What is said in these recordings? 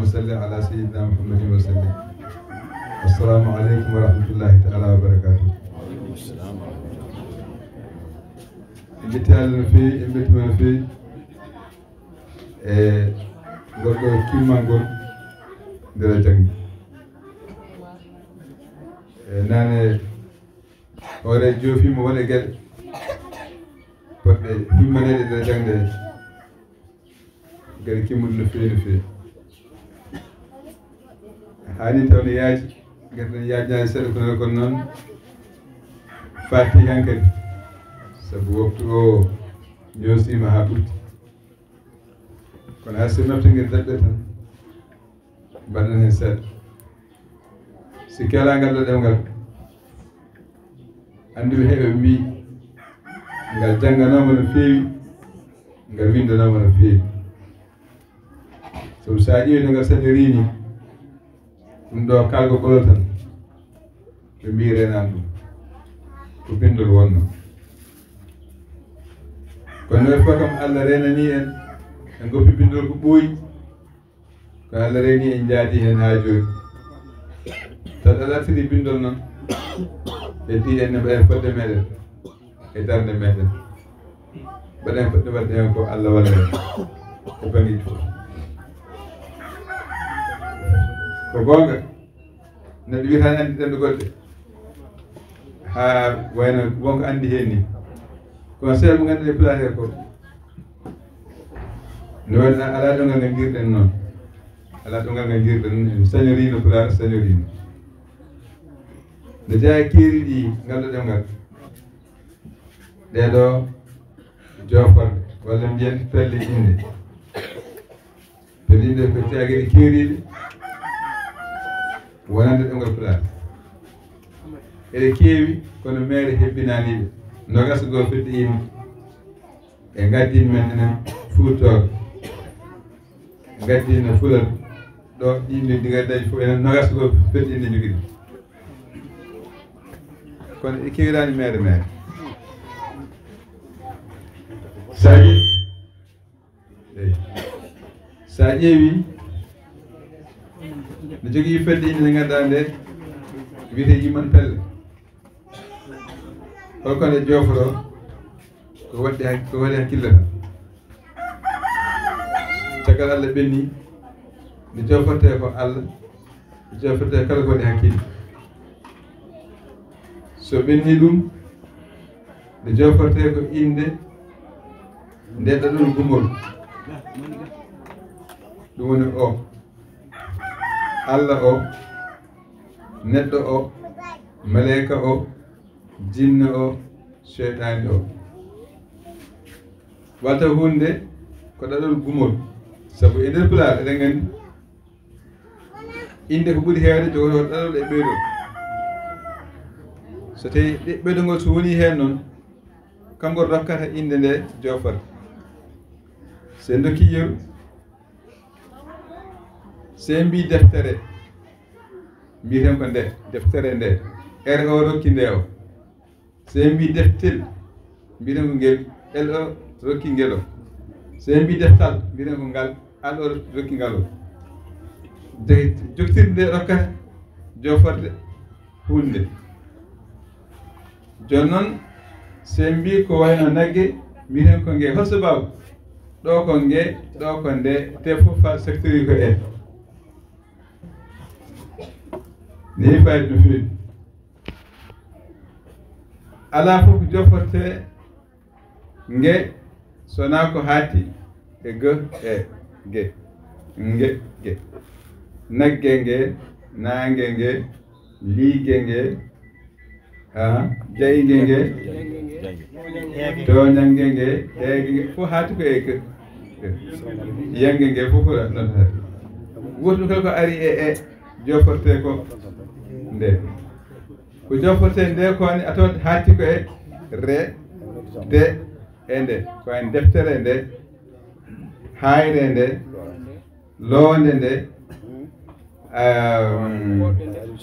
salli ala sayyidina Muhammadin wa sallim. Assalamu alaikum wa rahmatullahi ta'ala wa barakatuh. Imbiti Allah fi imbiti man fi gorgo kimmangol ndera jangi nane ore jofi mo wala gel podde himmanede ndera jangde gel kimmul no fi hani tawne yaaji garden yaajani seɗa kono kon noon fati hankadi sabu waktu o ñoosima ha ɓurti kono hayso naftingel daɗɗe tan mbaɗen hen seeɗa sikki ala ngal ɗo ɗemgal anduɓe heɓe mbi ngal jannganoma no feewi ngal windanoma no feewi sabu sa ƴeewi no ngal sañorini ɗum ɗo kalgo ɓolo tan ɓe mbi renan ɗum ko bindol wonno kono noon fof kam Allah renani en goppi bindol ko ɓooyi ko Allah reni en jaadi hen ha joni tawa alartiri bindol noon heddi en ne mbaɗen fodde meɗen e darde meɗen mbaɗen fodde wadde hen ko Allah walla en e bangiji fof ko gonga neɗɗo wiyatani andi ɗemɗe goɗɗe ha wayno wonko andi hen ni kono seeɗa mo ganduɗa e pulaar he ko nde waɗa ala ɗongal ngal guirɗen noon ala ɗongal ngal guirɗen sañorino pulaar sañorino nde jeeya keeri ɗi ngal ɗo ɗemgal ɗeɗo joforde walla mbiyen pelle inde pelle inde ko cagueɗe keeriɗe wonande ɗemgal pulaar eɗe keewi kono maire hebbinaniɓe nogas goo fedde yimɓe e gaddin men enen Fuutoɓe gaddino fulal ɗo ɗinde digaddaji fof enen nogas goo fedde inde jogui ɗum kono e keewirani maire sa ƴeewi ne jogui fedde inde nde ganduɗa nde wiyete yimman pelle holko nde joforo ko waɗi hakkille tan caggal Allah ɓenni nde joforte ko Allah nde joforte kala ko waɗi hakkille so ɓenni ɗum nde joforte ko inde nde ɗaɗol gumol ɗum woni o Allah o neɗɗo o maleyka o jinne o cheytani o walta hunde ko ɗaɗol gumol sabu e nder pulaar eɗen gandi inde ko ɓuuri heewde jogoto ɗaɗol e ɓeydol so tawi ɓeydol so woni hen noon kamgol rokkata inde nde joforde se dokki yeru se mbi deftere mbiten ko nde deftere nde ere o rokki nde o se mbi deftel mbiten ko ngel el o rokki ngel o se mbi deftal mbiten ko ngal al o rokki ngal o joktirde nde rokkata joforde hunde joni noon se mbi ko wayno nagge mbiten ko nge holso baw ɗo ko nge ɗo ko nde te fof fa secteur ko e ni fayde no fewi ala fof joforte nge sona ko haatti e g e ge nge ge nagge nge nange nge liige nge jayge nge toñange nge heege nge fof haatti ko e g yange nge fof ko non haatti woto kala ko ari e joforte ko nde ko joforte nde kone ato haatti ko e re de e nde ko en deftere nde hayre nde loonde nde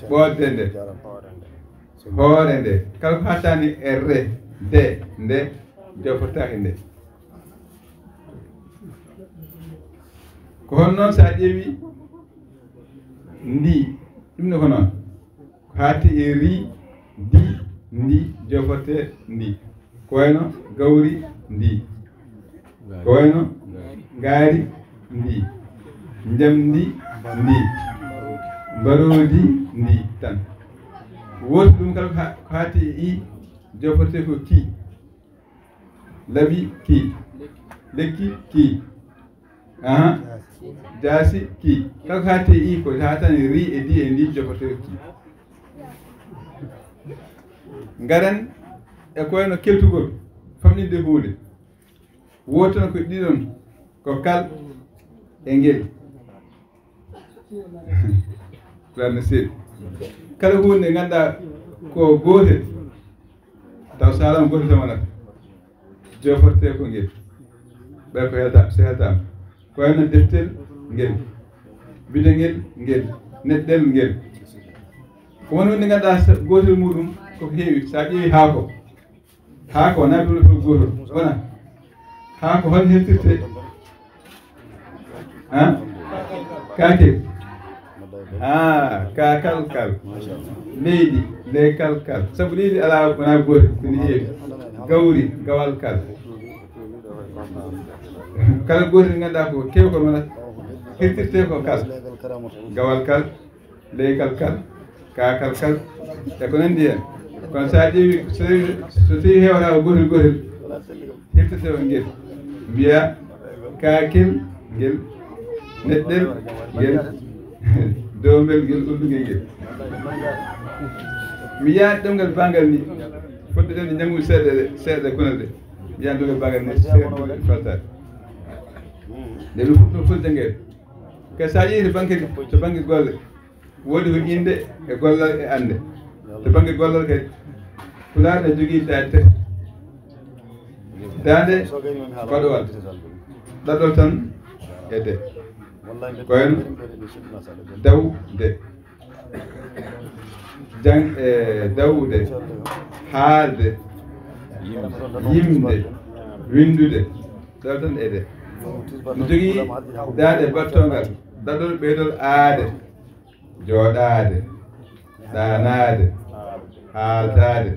ɓodde nde hoore nde kala ko hattani e re de nde jofortaki nde ko hon noon sa ƴeewi ndi ɗum ne ko noon ko hatti e ri di ndi joforte ndi ko wayno gawri ndi ko wayno ngaari ndi njamdi ndi mbarodi ndi tan woto ɗum kala ko hatti e i joforte ko ki labi ki lekki ki jaasi ki kala ko hatti e i ko hatani ri e di e ndi joforte ko ki ngaren e ko wayno keltugol famɗinde hunde wotono ko ɗiɗon ko kal e ngel larno seeɗi kala hunde ganduɗa ko gotel taw salama gotel tan wonata joforte ko ngel ɓay ko heldama so heldama ko wayno deftel ngel bide ngel ngel neɗɗel ngel ko woni hunde ganduɗa gotel muɗum koko heewi sa ƴeewi haako wona ɗum fof gotol wona haako hol heltirte kake ka kalkal leydi le kalkal sabu leydi ala wona gotel koni heewi gawri gawal kal kala gotel ganduɗa ko kew kon wonata hirtirte ko kal gawal kal leykal kal kakal kal e ko nandi hen kono sa ƴeewi so tawi hewata ko gotel gotel hirtirte ko ngel mbiya kakel ngel neɗɗel ngel dowbel ngel ullugel ngel mi yaani ɗemgal bangal ni fodde ɗen ɗe ñamgude seeɗa kunal ɗe mi yaani ɗemgal bangal ni seeɗa faltade nde ɗum ɗum fulde ngel kay sa ƴeewi to banggue golle woodi ko inde e gollal e ande to banggue gollal kadi pulaar ne jogii dade tati dande baɗowal ɗaɗol tan e de ko hen dawde dawde haalde yimde windude ɗaɗol tan e de ne jogii dade battongal ɗaɗol ɓeydol aade jooɗaade ɗaanaade haaltaade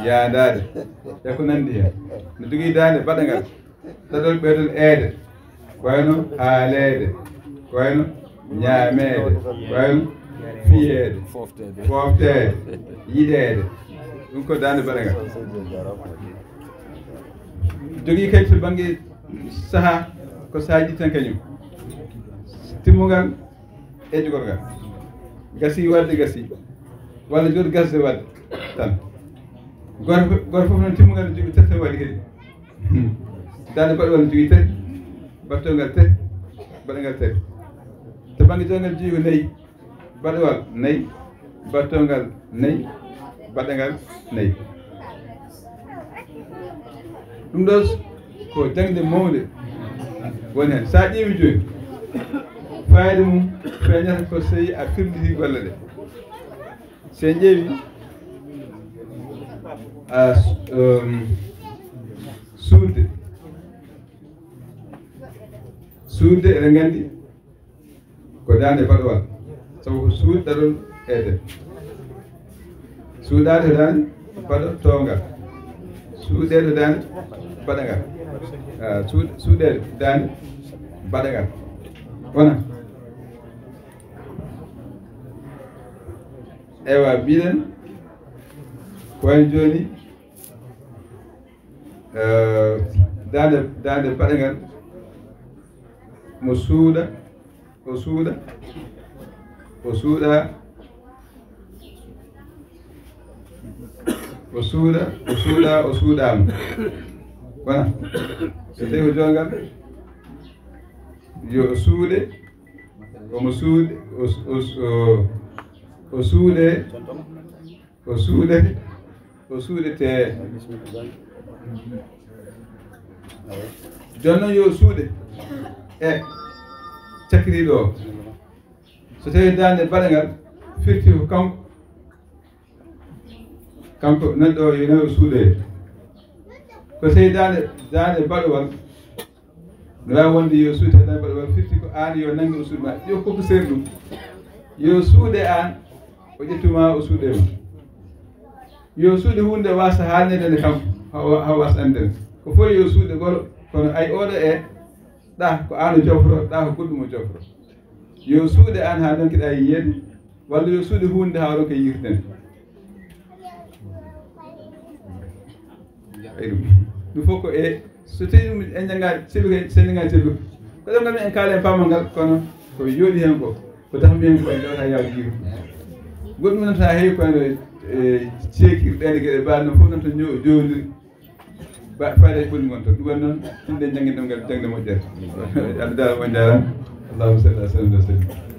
yaandaade e ko nanndi heen ne jogii daande baɗangal ɗaɗol ɓeydol eede ko wayno haaleede ko wayno ñaameede ko wayno fiyeede foofteede yiɗeede ɗum ko daande baɗangal jogii kadi to baŋnge sahaa ko sahaaji tan kañum timmungal eƴƴugol ngal gasi wadde gasi walla joni gasde wadde tan goto fof noon timmungal ne jogii tati waɗi kadi dande baɗowal ne jogii tati battongal tati baɗangal tati to banggue jongal jogii ko nayyi baɗowal nayyi battongal nayyi baɗangal nayyi ɗum ɗo ko jangde mawde woni hen sa ƴeewi joni fayida mum feeñata ko so tawi a firliti golle ɗe sen ƴeewi suudde eɗen nganndi ko daande baɗowal sabu ko suuɗɗaɗol eede suuɗaade to daande baɗo toongal suuɗeede to daande baɗangal suuɗeede to daande baɗangal wona ewa mbiɗen ko wayno jooni daande baɗangal mo suuɗa o suuɗa o suuɗa o suuɗa o suuɗa o suuɗaama wona so tawi ko jongal yo suuɗe omo suuɗe o suuɗe o suuɗe o suuɗete joni noon yo suuɗe e cakkiriɗo o so tawi dande baɗangal firti ko kanko nanɗo o yo nawi suuɗoyde ko tawi dande baɗowal no wawi wonde yo suuɗe dande baɗowal firti ko an yo nangi o suuɗe ma yo koko seeri ɗum yo suuɗe an o ƴettuma o suuɗe ma yo suuɗe hunde wasa haalnede nde kanko ha wasa andede ko fof yo suuɗe golo kono ay oɗo ɗa ko an o jofro ɗa ko goɗɗum o jofro yo suuɗe an ha donkiɗa yiyede walla yo suuɗe hunde ha ronka yirtede ɗum fof ko so tawi ɗum en jangga celluka sendinga celluka ko ɗon gami en kaala en pamal ngal kono ko jooɗi hen ko dafmi hen ko en jawata yaw jiiru goɗɗum noon ta heewi kono ceekirɗede gueɗe mbaɗe noon fof noon to jowdiri fayda ɓolli gon toon ɗum waɗi noon ɗum ɗen jangguin ɗum ngal jangde moƴƴere Allah jarama on jarama allahumma salli ala sayyidina